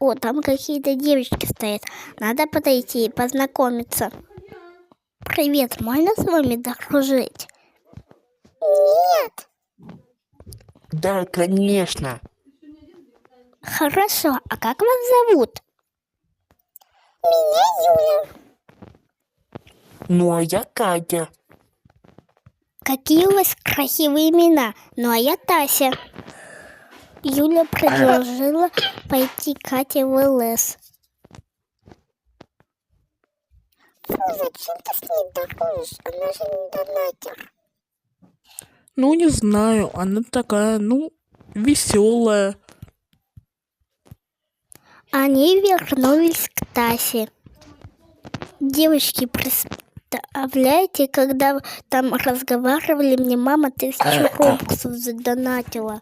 О, там какие-то девочки стоят. Надо подойти и познакомиться. Привет, можно с вами дружить? Нет. Да, конечно. Хорошо, а как вас зовут? Меня Юля. Ну, а я Катя. Какие у вас красивые имена? Ну, а я Тася. Юля предложила пойти Кате в ЛС. Зачем ты с ней дружишь? Она же не донатер. Ну, не знаю, она такая, веселая. Они вернулись к Тасе. Девочки, представляете, когда там разговаривали, мне мама 1000 робоксов задонатила.